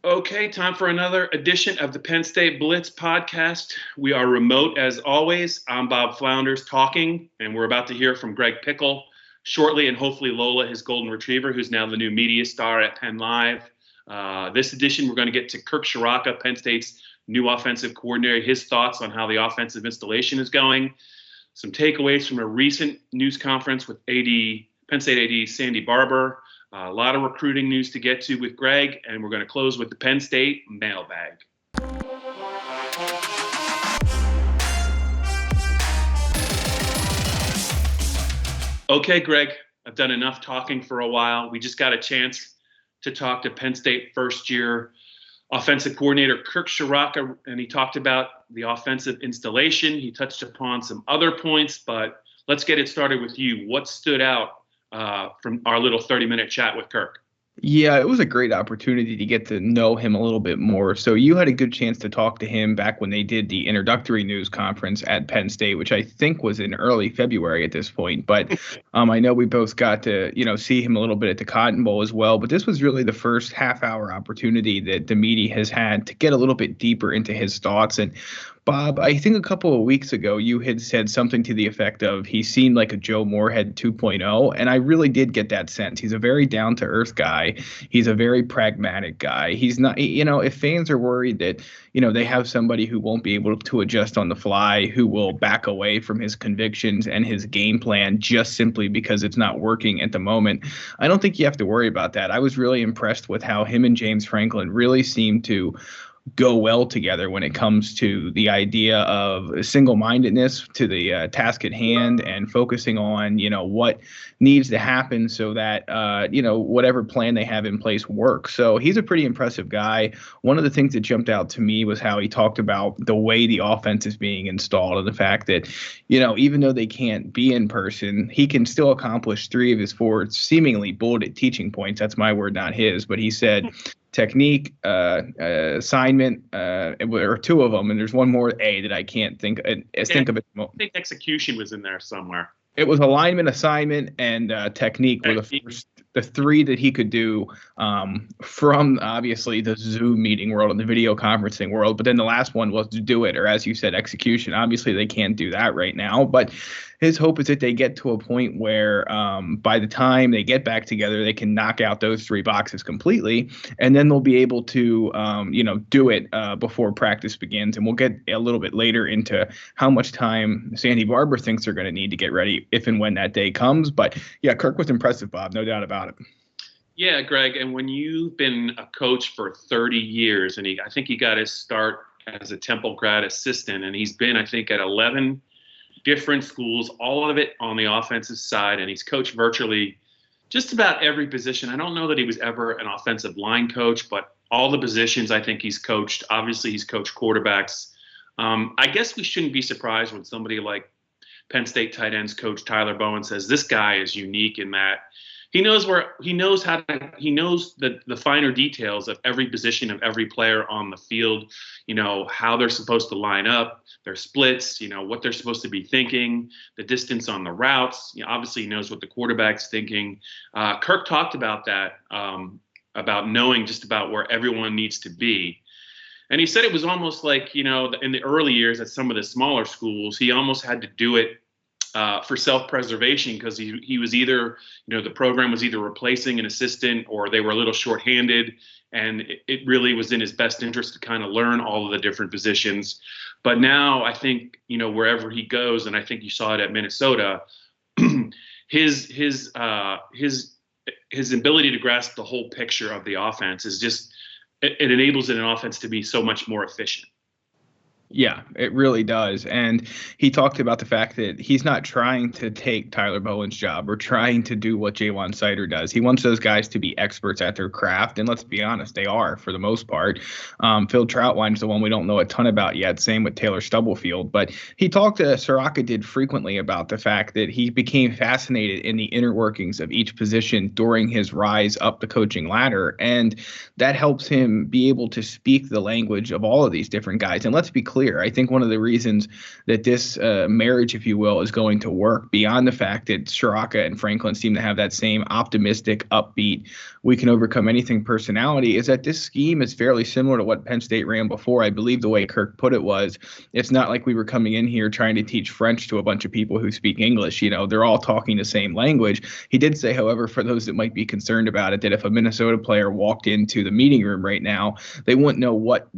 Okay, time for another edition of the Penn State Blitz podcast. We are remote as always. I'm Bob Flounders talking, and we're about to hear from Greg Pickle shortly, and hopefully Lola, his golden retriever, who's now the new media star at Penn Live. This edition, we're going to get to Kirk Ciarrocca, Penn State's new offensive coordinator, his thoughts on how the offensive installation is going, some takeaways from a recent news conference with Penn State AD Sandy Barbour. A lot of recruiting news to get to with Greg, and we're going to close with the Penn State Mailbag. Okay, Greg, I've done enough talking for a while. We just got a chance to talk to Penn State first-year offensive coordinator Kirk Ciarrocca, and he talked about the offensive installation. He touched upon some other points, but let's get it started with you. What stood out from our little 30-minute chat with Kirk? Yeah, it was a great opportunity to get to know him a little bit more. So you had a good chance to talk to him back when they did the introductory news conference at Penn State, which I think was in early February at this point. But I know we both got to, see him a little bit at the Cotton Bowl as well. But this was really the first half-hour opportunity that the media has had to get a little bit deeper into his thoughts. And Bob, I think a couple of weeks ago you had said something to the effect of he seemed like a Joe Moorhead 2.0, and I really did get that sense. He's a very down-to-earth guy. He's a very pragmatic guy. He's not, if fans are worried that, they have somebody who won't be able to adjust on the fly, who will back away from his convictions and his game plan just simply because it's not working at the moment, I don't think you have to worry about that. I was really impressed with how him and James Franklin really seemed to go well together when it comes to the idea of single-mindedness to the task at hand and focusing on, what needs to happen so that, whatever plan they have in place works. So he's a pretty impressive guy. One of the things that jumped out to me was how he talked about the way the offense is being installed and the fact that, even though they can't be in person, he can still accomplish 3 of his 4 seemingly bulleted teaching points. That's my word, not his. But he said technique, assignment, or 2 of them, and there's one more A that I can't think of it. I think execution was in there somewhere. It was alignment, assignment, and technique were the 3 that he could do from obviously the Zoom meeting world and the video conferencing world. But then the last one was to do it, or as you said, execution. Obviously, they can't do that right now, but his hope is that they get to a point where by the time they get back together, they can knock out those 3 boxes completely, and then they'll be able to, do it before practice begins. And we'll get a little bit later into how much time Sandy Barbour thinks they're going to need to get ready if and when that day comes. But yeah, Kirk was impressive, Bob, no doubt about it. Yeah, Greg, and when you've been a coach for 30 years, and I think he got his start as a Temple grad assistant, and he's been, I think, at 11 different schools, all of it on the offensive side, and he's coached virtually just about every position. I don't know that he was ever an offensive line coach, but all the positions I think he's coached. Obviously, he's coached quarterbacks. I guess we shouldn't be surprised when somebody like Penn State tight ends coach Tyler Bowen says this guy is unique in that he knows the finer details of every position of every player on the field, how they're supposed to line up, their splits, what they're supposed to be thinking, the distance on the routes. Obviously he knows what the quarterback's thinking. Kirk talked about that, about knowing just about where everyone needs to be. And he said it was almost like, in the early years at some of the smaller schools, he almost had to do it for self-preservation because he was either, the program was either replacing an assistant or they were a little shorthanded, and it really was in his best interest to kind of learn all of the different positions. But now I think, wherever he goes, and I think you saw it at Minnesota, his ability to grasp the whole picture of the offense is just, it enables an offense to be so much more efficient. Yeah, it really does. And he talked about the fact that he's not trying to take Tyler Bowen's job or trying to do what Jaylen Sider does. He wants those guys to be experts at their craft. And let's be honest, they are for the most part. Phil Troutwine's the one we don't know a ton about yet. Same with Taylor Stubblefield. But he talked to Ciarrocca did frequently about the fact that he became fascinated in the inner workings of each position during his rise up the coaching ladder. And that helps him be able to speak the language of all of these different guys. And let's be clear, clear. I think one of the reasons that this marriage, if you will, is going to work, beyond the fact that Ciarrocca and Franklin seem to have that same optimistic, upbeat, we can overcome anything personality, is that this scheme is fairly similar to what Penn State ran before. I believe the way Kirk put it was, it's not like we were coming in here trying to teach French to a bunch of people who speak English. They're all talking the same language. He did say, however, for those that might be concerned about it, that if a Minnesota player walked into the meeting room right now, they wouldn't know what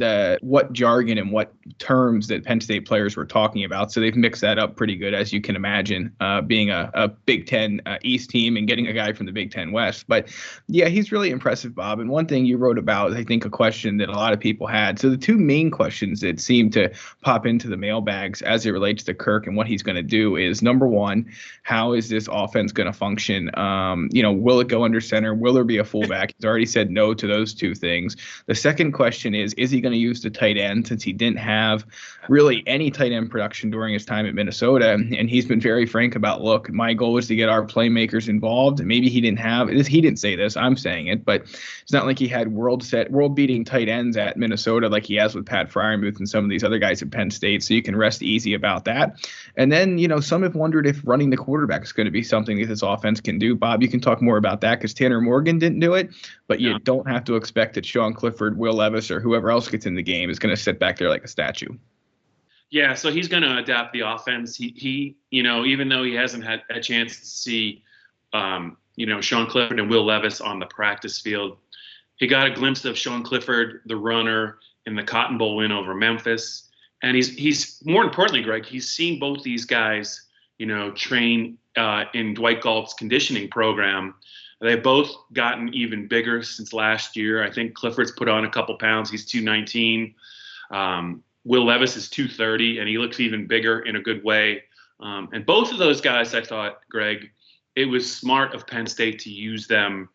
jargon and what terms that Penn State players were talking about. So they've mixed that up pretty good, as you can imagine, being a Big Ten East team and getting a guy from the Big Ten West. But yeah, he's really impressive, Bob. And one thing you wrote about, I think, a question that a lot of people had. So the two main questions that seem to pop into the mailbags as it relates to Kirk and what he's going to do is, number one, how is this offense going to function? Will it go under center? Will there be a fullback? He's already said no to those two things. The second question is he going to use the tight end, since he didn't have really any tight end production during his time at Minnesota? And he's been very frank about, look, my goal is to get our playmakers involved. Maybe he didn't say this, I'm saying it, but it's not like he had world-beating tight ends at Minnesota like he has with Pat Fryermuth and some of these other guys at Penn State, so you can rest easy about that. And then, some have wondered if running the quarterback is going to be something that this offense can do. Bob, you can talk more about that, because Tanner Morgan didn't do it, but you don't have to expect that Sean Clifford, Will Levis, or whoever else gets in the game is going to sit back there like a statue. Yeah, so he's going to adapt the offense. He even though he hasn't had a chance to see, Sean Clifford and Will Levis on the practice field, he got a glimpse of Sean Clifford, the runner, in the Cotton Bowl win over Memphis. And he's more importantly, Greg, he's seen both these guys, train in Dwight Galt's conditioning program. They've both gotten even bigger since last year. I think Clifford's put on a couple pounds. He's 219. Will Levis is 230, and he looks even bigger in a good way. And both of those guys, I thought, Greg, it was smart of Penn State to use them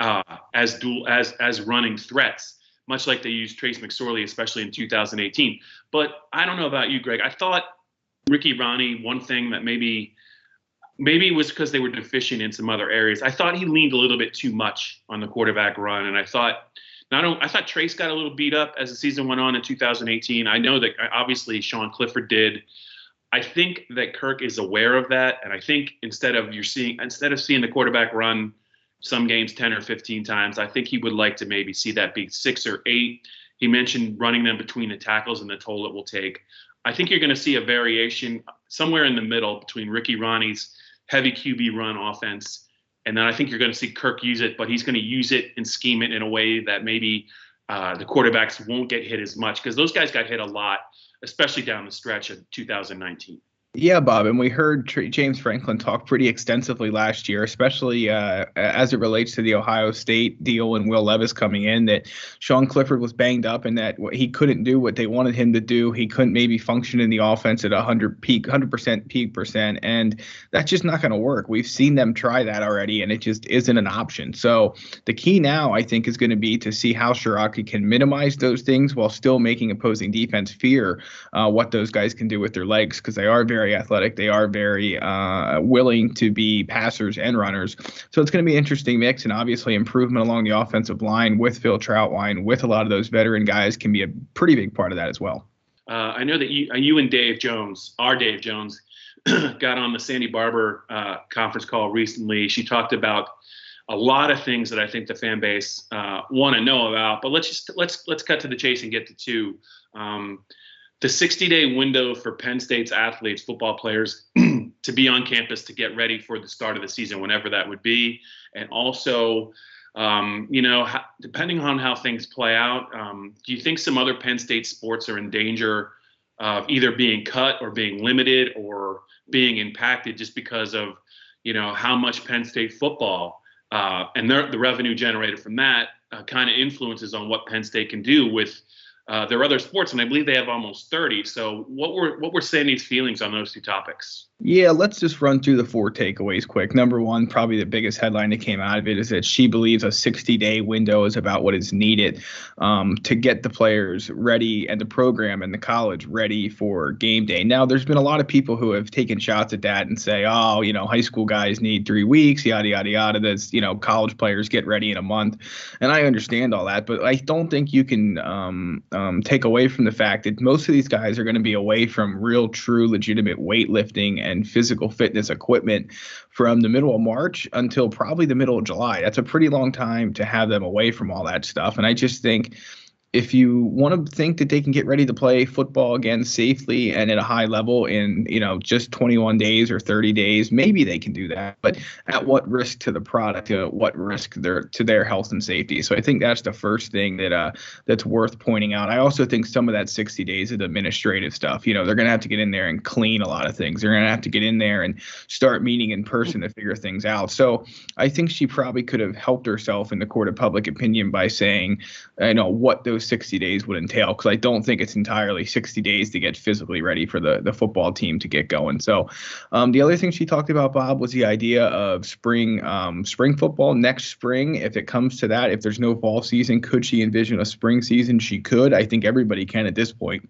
as running threats, much like they used Trace McSorley, especially in 2018. But I don't know about you, Greg. I thought Ricky Ronnie, one thing that maybe it was because they were deficient in some other areas, I thought he leaned a little bit too much on the quarterback run, and I thought Trace got a little beat up as the season went on in 2018. I know that obviously Sean Clifford did. I think that Kirk is aware of that, and I think instead of seeing the quarterback run some games 10 or 15 times, I think he would like to maybe see that be 6 or 8. He mentioned running them between the tackles and the toll it will take. I think you're going to see a variation somewhere in the middle between Ricky Ronnie's heavy QB run offense, and then I think you're going to see Kirk use it, but he's going to use it and scheme it in a way that maybe the quarterbacks won't get hit as much, because those guys got hit a lot, especially down the stretch of 2019. Yeah, Bob, and we heard James Franklin talk pretty extensively last year, especially as it relates to the Ohio State deal and Will Levis coming in, that Sean Clifford was banged up and that he couldn't do what they wanted him to do. He couldn't maybe function in the offense at 100% peak percent, and that's just not going to work. We've seen them try that already, and it just isn't an option. So the key now, I think, is going to be to see how Ciarrocca can minimize those things while still making opposing defense fear what those guys can do with their legs, because they are very athletic. They are very willing to be passers and runners. So it's going to be an interesting mix, and obviously improvement along the offensive line with Phil Troutwine, with a lot of those veteran guys, can be a pretty big part of that as well. I know that you and Dave Jones, got on the Sandy Barbour conference call recently. She talked about a lot of things that I think the fan base want to know about, but let's cut to the chase and get to two. The 60-day window for Penn State's athletes, football players, to be on campus to get ready for the start of the season, whenever that would be. And also, depending on how things play out, do you think some other Penn State sports are in danger of either being cut or being limited or being impacted just because of, how much Penn State football and the revenue generated from that kind of influences on what Penn State can do with their other sports, and I believe they have almost 30. So what were Sandy's feelings on those two topics? Yeah, let's just run through the 4 takeaways quick. Number one, probably the biggest headline that came out of it is that she believes a 60-day window is about what is needed to get the players ready and the program and the college ready for game day. Now, there's been a lot of people who have taken shots at that and say, high school guys need 3 weeks, yada, yada, yada. That's, college players get ready in a month. And I understand all that, but I don't think you can take away from the fact that most of these guys are going to be away from real, true, legitimate weightlifting and physical fitness equipment from the middle of March until probably the middle of July. That's a pretty long time to have them away from all that stuff. And I just think if you want to think that they can get ready to play football again safely and at a high level in, just 21 days or 30 days, maybe they can do that. But at what risk to the product? What risk to their health and safety? So I think that's the first thing that's worth pointing out. I also think some of that 60 days of administrative stuff, they're going to have to get in there and clean a lot of things. They're going to have to get in there and start meeting in person to figure things out. So I think she probably could have helped herself in the court of public opinion by saying, what those 60 days would entail, because I don't think it's entirely 60 days to get physically ready for the football team to get going. So the other thing she talked about, Bob, was the idea of spring football next spring. If it comes to that, if there's no fall season, could she envision a spring season? She could. I think everybody can at this point.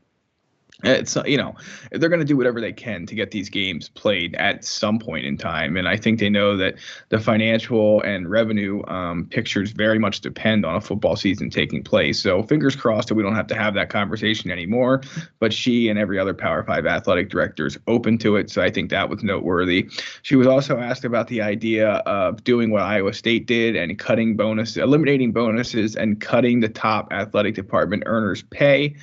It's they're going to do whatever they can to get these games played at some point in time, and I think they know that the financial and revenue pictures very much depend on a football season taking place. So fingers crossed that we don't have to have that conversation anymore. But she and every other Power 5 athletic director is open to it, so I think that was noteworthy. She was also asked about the idea of doing what Iowa State did and eliminating bonuses and cutting the top athletic department earners' pay,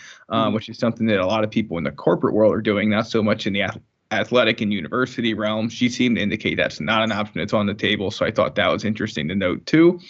which is something that a lot of people in the corporate world are doing, not so much in the athletic and university realm. She seemed to indicate that's not an option that's on the table. So I thought that was interesting to note too.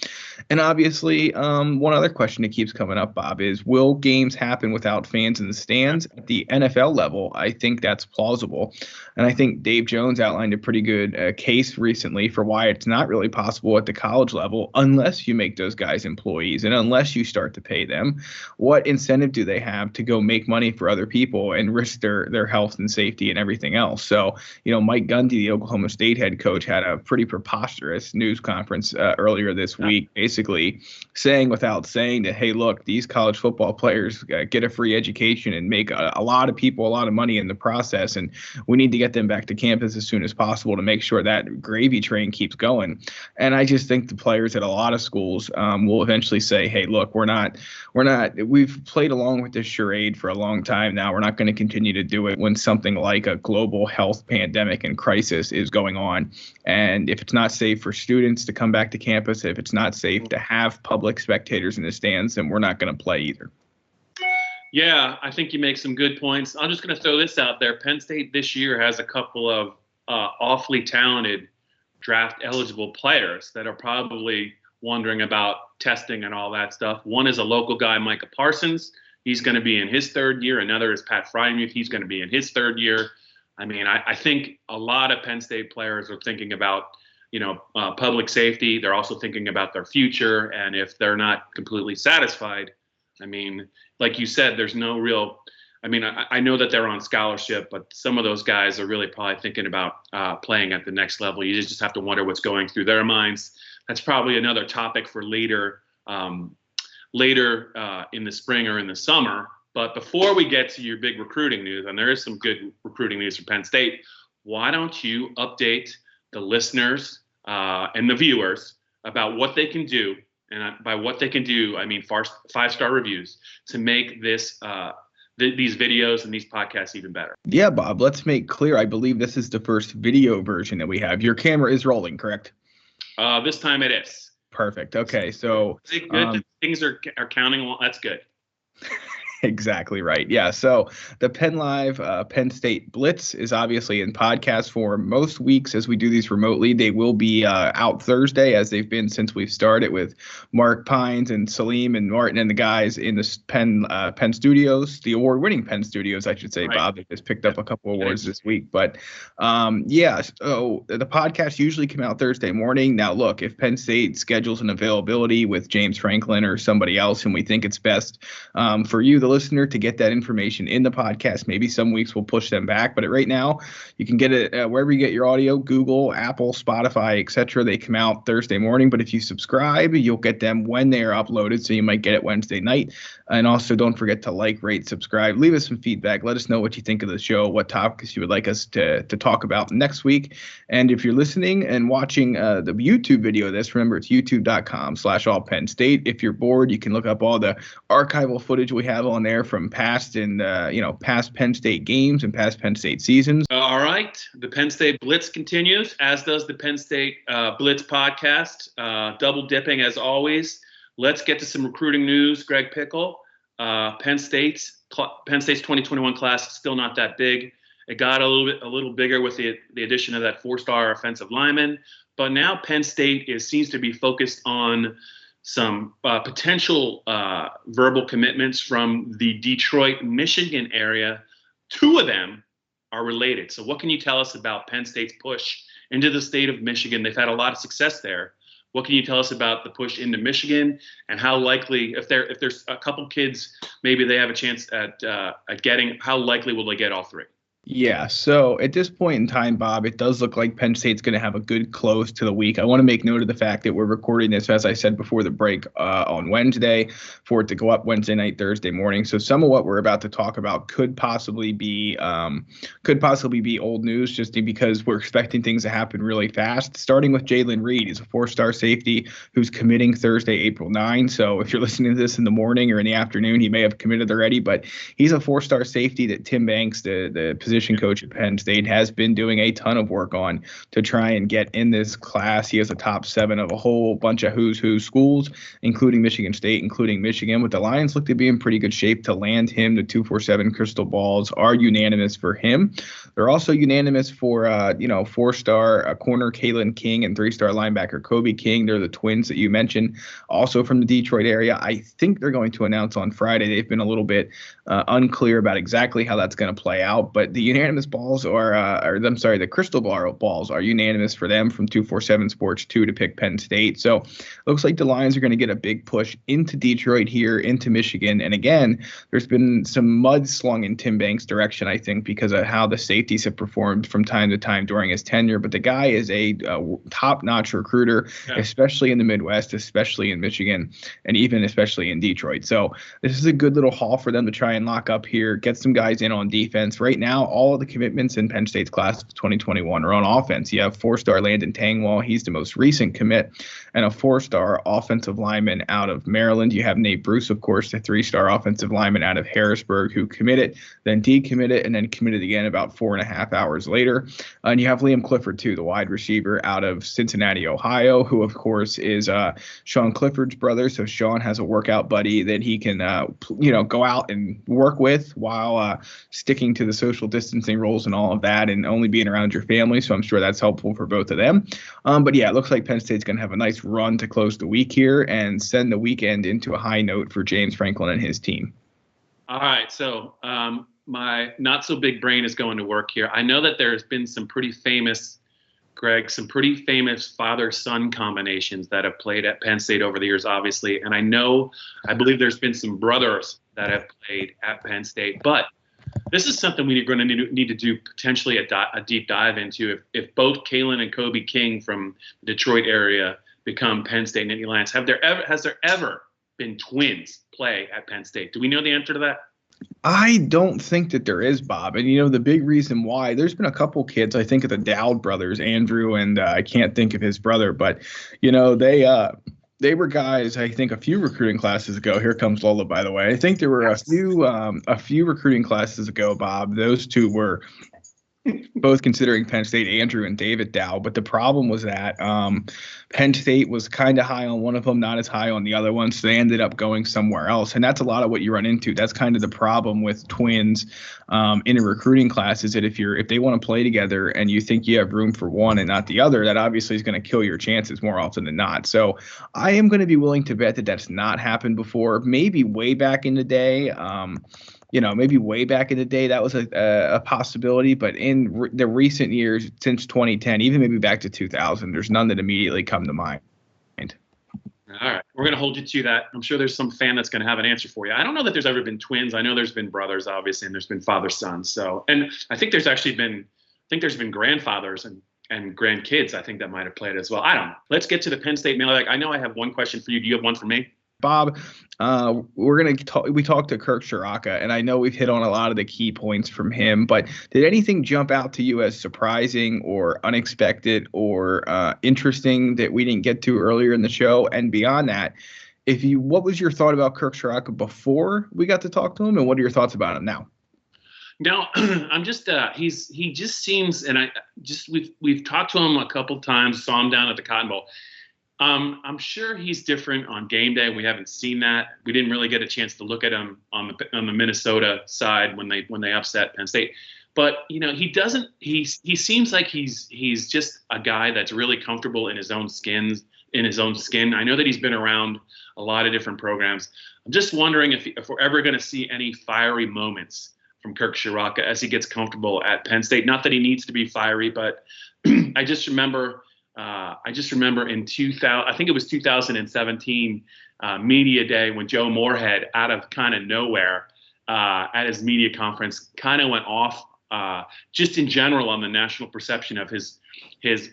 And obviously, one other question that keeps coming up, Bob, is will games happen without fans in the stands? At the NFL level, I think that's plausible. And I think Dave Jones outlined a pretty good case recently for why it's not really possible at the college level unless you make those guys employees and unless you start to pay them. What incentive do they have to go make money for other people and risk their health and safety and everything else? So, Mike Gundy, the Oklahoma State head coach, had a pretty preposterous news conference earlier this week, basically saying without saying that, hey, look, these college football players get a free education and make a lot of people a lot of money in the process. And we need to get them back to campus as soon as possible to make sure that gravy train keeps going. And I just think the players at a lot of schools will eventually say, hey, look, we've played along with this charade for a long time now. We're not going to continue to do it when something like a global health pandemic and crisis is going on. And if it's not safe for students to come back to campus, if it's not safe to have public spectators in the stands, then we're not going to play either. Yeah, I think you make some good points. I'm just going to throw this out there. Penn State this year has a couple of awfully talented draft eligible players that are probably wondering about testing and all that stuff. One is a local guy, Micah Parsons. He's going to be in his third year. Another is Pat Frymuth. He's going to be in his third year. I mean, I think a lot of Penn State players are thinking about, public safety. They're also thinking about their future. And if they're not completely satisfied, I mean, like you said, there's no real – I know that they're on scholarship, but some of those guys are really probably thinking about playing at the next level. You just have to wonder what's going through their minds. That's probably another topic for later in the spring or in the summer. But before we get to your big recruiting news, and there is some good recruiting news for Penn State, why don't you update the listeners and the viewers about what they can do, and by what they can do, I mean 5-star reviews, to make this these videos and these podcasts even better. Yeah, Bob, let's make clear. I believe this is the first video version that we have. Your camera is rolling, correct? This time it is. Perfect. Okay, so is it good? Things are counting. That's good. Exactly right. Yeah. So the Penn Live Penn State Blitz is obviously in podcast form most weeks as we do these remotely. They will be out Thursday, as they've been since we've started, with Mark Pines and Salim and Martin and the guys in the Penn Studios, the award-winning Penn Studios, I should say, right. Bob, they just picked up a couple awards this week. But so the podcast usually come out Thursday morning. Now, look, if Penn State schedules an availability with James Franklin or somebody else, and we think it's best for you, the listener, to get that information in the podcast, maybe some weeks we'll push them back, but right now you can get it wherever you get your audio, Google, Apple, Spotify, etc. They come out Thursday morning, but if you subscribe, you'll get them when they are uploaded, so you might get it Wednesday night. And also don't forget to like, rate, subscribe, leave us some feedback, let us know what you think of the show, what topics you would like us to talk about next week. And if you're listening and watching the YouTube video of this, remember it's youtube.com/allpennstate. If you're bored, you can look up all the archival footage we have on on there from past Penn State games and past Penn State seasons. All right. The Penn State Blitz continues, as does the Penn State Blitz podcast. Double dipping as always. Let's get to some recruiting news. Greg Pickle, Penn State's 2021 class is still not that big. It got a little bigger with the addition of that 4-star offensive lineman. But now Penn State seems to be focused on some potential verbal commitments from the Detroit, Michigan area. 2 of them are related. So what can you tell us about Penn State's push into the state of Michigan? They've had a lot of success there. What can you tell us about the push into Michigan, and how likely, if there's a couple kids, maybe they have a chance at getting, how likely will they get all 3? Yeah, so at this point in time, Bob, it does look like Penn State's going to have a good close to the week. I want to make note of the fact that we're recording this, as I said before the break, on Wednesday, for it to go up Wednesday night, Thursday morning. So some of what we're about to talk about could possibly be old news, just because we're expecting things to happen really fast. Starting with Jaylen Reed, he's a 4-star safety who's committing Thursday, April 9. So if you're listening to this in the morning or in the afternoon, he may have committed already, but he's a 4-star safety that Tim Banks, the position coach at Penn State, has been doing a ton of work on to try and get in this class. He has a top 7 of a whole bunch of who's who schools, including Michigan State, including Michigan. But the Lions look to be in pretty good shape to land him. The 247 crystal balls are unanimous for him. They're also unanimous for 4-star corner Kalen King and 3-star linebacker Kobe King. They're the twins that you mentioned, also from the Detroit area. I think they're going to announce on Friday. They've been a little bit unclear about exactly how that's going to play out, but the unanimous balls the crystal ball balls are unanimous for them from 247 Sports 2 to pick Penn State. So it looks like the Lions are going to get a big push into Detroit here, into Michigan. And again, there's been some mud slung in Tim Banks' direction, I think, because of how the safeties have performed from time to time during his tenure. But the guy is a top-notch recruiter, especially in the Midwest, especially in Michigan, and even especially in Detroit. So this is a good little haul for them to try and lock up here, get some guys in on defense. Right now, all of the commitments in Penn State's class of 2021 are on offense. You have 4-star Landon Tangwall. He's the most recent commit, and a 4-star offensive lineman out of Maryland. You have Nate Bruce, of course, the 3-star offensive lineman out of Harrisburg, who committed, then decommitted, and then committed again about 4.5 hours later. And you have Liam Clifford, too, the wide receiver out of Cincinnati, Ohio, who, of course, is Sean Clifford's brother. So Sean has a workout buddy that he can, go out and work with while sticking to the social distancing rules and all of that, and only being around your family. So I'm sure that's helpful for both of them. But yeah, it looks like Penn State's going to have a nice run to close the week here and send the weekend into a high note for James Franklin and his team. All right. So my not so big brain is going to work here. I know that there's been some pretty famous father-son combinations that have played at Penn State over the years, obviously. And I believe there's been some brothers that have played at Penn State. But this is something we're going to need to do potentially a deep dive into. If both Kalen and Kobe King from the Detroit area become Penn State Nittany Lions, has there ever been twins play at Penn State? Do we know the answer to that? I don't think that there is, Bob. And, the big reason why, there's been a couple kids, I think of the Dowd brothers, Andrew, and I can't think of his brother, but, they were guys, I think, a few recruiting classes ago. Here comes Lola, by the way. I think there were a few recruiting classes ago, Bob. Those two were both considering Penn State, Andrew and David Dow. But the problem was that Penn State was kind of high on one of them, not as high on the other one. So they ended up going somewhere else. And that's a lot of what you run into. That's kind of the problem with twins in a recruiting class, is that if they want to play together and you think you have room for one and not the other, that obviously is going to kill your chances more often than not. So I am going to be willing to bet that that's not happened before. Maybe way back in the day. That was a possibility. But in the recent years, since 2010, even maybe back to 2000, there's none that immediately come to mind. All right. We're going to hold you to that. I'm sure there's some fan that's going to have an answer for you. I don't know that there's ever been twins. I know there's been brothers, obviously, and there's been father-son. So, and I think there's been grandfathers and grandkids, I think, that might have played as well. I don't know. Let's get to the Penn State mailbag. I know I have one question for you. Do you have one for me? Bob, we talked to Kirk Ciarrocca, and I know we've hit on a lot of the key points from him, but did anything jump out to you as surprising or unexpected or interesting that we didn't get to earlier in the show? And beyond that, what was your thought about Kirk Ciarrocca before we got to talk to him, and what are your thoughts about him now? No, I'm just he just seems, and we've talked to him a couple times, saw him down at the Cotton Bowl. I'm sure he's different on game day. We haven't seen that. We didn't really get a chance to look at him on the Minnesota side when they upset Penn State. But he seems like he's just a guy that's really comfortable in his own skin. I know that he's been around a lot of different programs. I'm just wondering if we're ever going to see any fiery moments from Kirk Ciarrocca as he gets comfortable at Penn State. Not that he needs to be fiery, but I just remember in 2017 media day when Joe Moorhead, out of kind of nowhere, at his media conference, kind of went off just in general on the national perception of his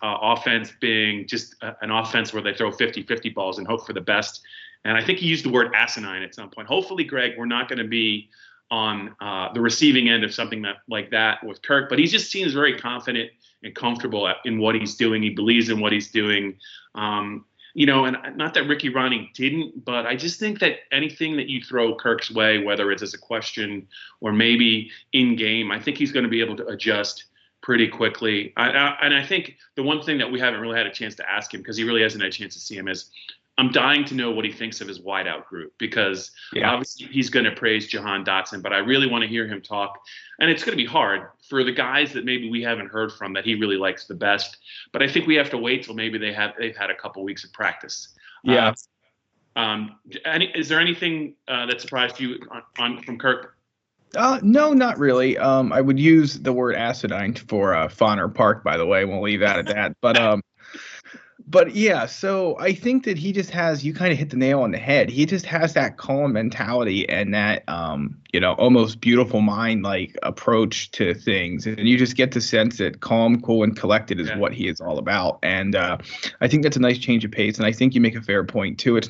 offense being just an offense where they throw 50-50 balls and hope for the best. And I think he used the word asinine at some point. Hopefully, Greg, we're not going to be on the receiving end of something like that with Kirk, but he just seems very confident and comfortable in what he's doing. He believes in what he's doing. And not that Ricky Ronnie didn't, but I just think that anything that you throw Kirk's way, whether it's as a question or maybe in game, I think he's going to be able to adjust pretty quickly. And I think the one thing that we haven't really had a chance to ask him, because he really hasn't had a chance to see him, is I'm dying to know what he thinks of his wideout group, because obviously he's going to praise Jahan Dotson, but I really want to hear him talk. And it's going to be hard for the guys that maybe we haven't heard from that he really likes the best. But I think we have to wait till maybe they've had a couple weeks of practice. Yeah. Is there anything that surprised you from Kirk? No, not really. I would use the word acidine for Fonner Park, by the way. We'll leave that at that. But yeah, so I think that he just has, you kind of hit the nail on the head. He just has that calm mentality and that, almost beautiful mind like approach to things. And you just get the sense that calm, cool, and collected is what he is all about. And I think that's a nice change of pace. And I think you make a fair point too.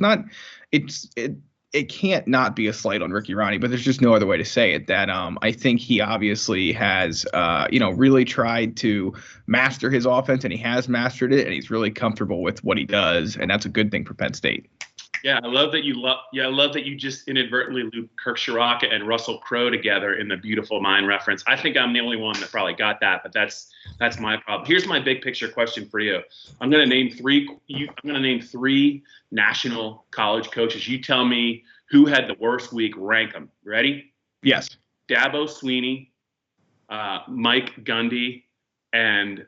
It can't not be a slight on Ricky Ronnie, but there's just no other way to say it. That I think he obviously has, really tried to master his offense, and he has mastered it, and he's really comfortable with what he does, and that's a good thing for Penn State. Yeah, I love that you just inadvertently looped Kirk Ciarrocca and Russell Crowe together in the Beautiful Mind reference. I think I'm the only one that probably got that, but that's my problem. Here's my big picture question for you. I'm going to name three national college coaches. You tell me who had the worst week. Rank them. Ready? Yes. Dabo Swinney, Mike Gundy, and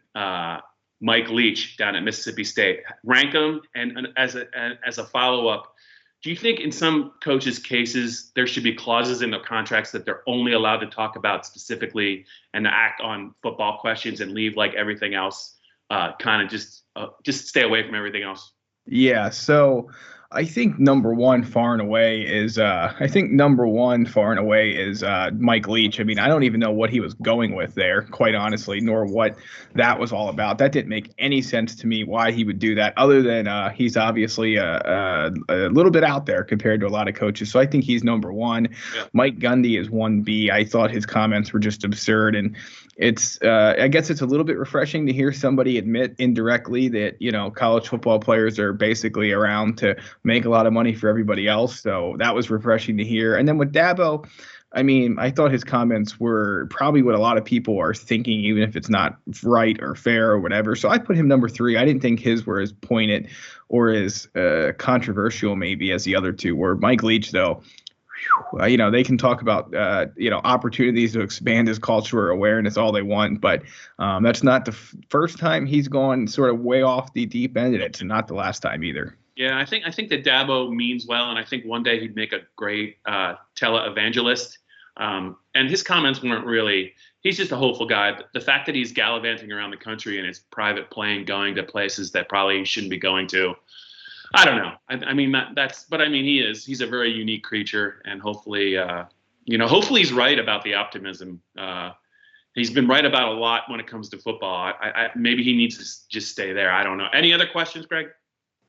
Mike Leach down at Mississippi State. Rank them, and as a follow-up, do you think in some coaches' cases there should be clauses in their contracts that they're only allowed to talk about specifically and to act on football questions and leave like everything else, kind of just stay away from everything else? Yeah, so I think number one far and away is Mike Leach. I mean, I don't even know what he was going with there, quite honestly, nor what that was all about. That didn't make any sense to me why he would do that, other than he's obviously a little bit out there compared to a lot of coaches. So I think he's number one. Yeah. Mike Gundy is 1B. I thought his comments were just absurd, and I guess it's a little bit refreshing to hear somebody admit indirectly that, college football players are basically around to make a lot of money for everybody else. So that was refreshing to hear. And then with Dabo, I mean, I thought his comments were probably what a lot of people are thinking, even if it's not right or fair or whatever. So I put him number 3. I didn't think his were as pointed or as controversial maybe as the other two were. Mike Leach, though, they can talk about, opportunities to expand his cultural awareness all they want, but that's not the first time he's gone sort of way off the deep end, and it's not the last time either. Yeah, I think that Dabo means well, and I think one day he'd make a great televangelist. And his comments weren't really – he's just a hopeful guy. The fact that he's gallivanting around the country in his private plane going to places that probably he shouldn't be going to, I don't know. I mean, he's a very unique creature, and hopefully he's right about the optimism. He's been right about a lot when it comes to football. Maybe he needs to just stay there. I don't know. Any other questions, Greg?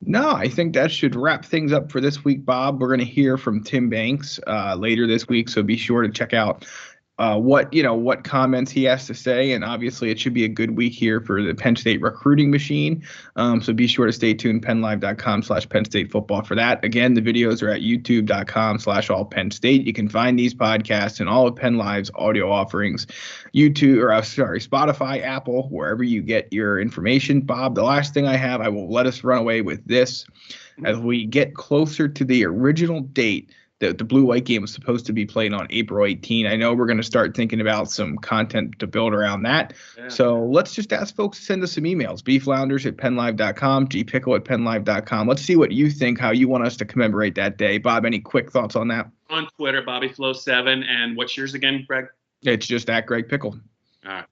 No, I think that should wrap things up for this week, Bob. We're going to hear from Tim Banks later this week, so be sure to check out what comments he has to say. And obviously it should be a good week here for the Penn State recruiting machine. So be sure to stay tuned, PennLive.com/Penn State football for that. Again, the videos are at YouTube.com/AllPennState. You can find these podcasts and all of Penn Live's audio offerings, Spotify, Apple, wherever you get your information. Bob, the last thing I will let us run away with this. As we get closer to the original date that the blue-white game was supposed to be played on April 18, I know we're going to start thinking about some content to build around that. Yeah. So let's just ask folks to send us some emails. beeflounders@pennlive.com, gpickle@pennlive.com. Let's see what you think, how you want us to commemorate that day. Bob, any quick thoughts on that? On Twitter, BobbyFlow7. And what's yours again, Greg? It's just at Greg Pickle. All right.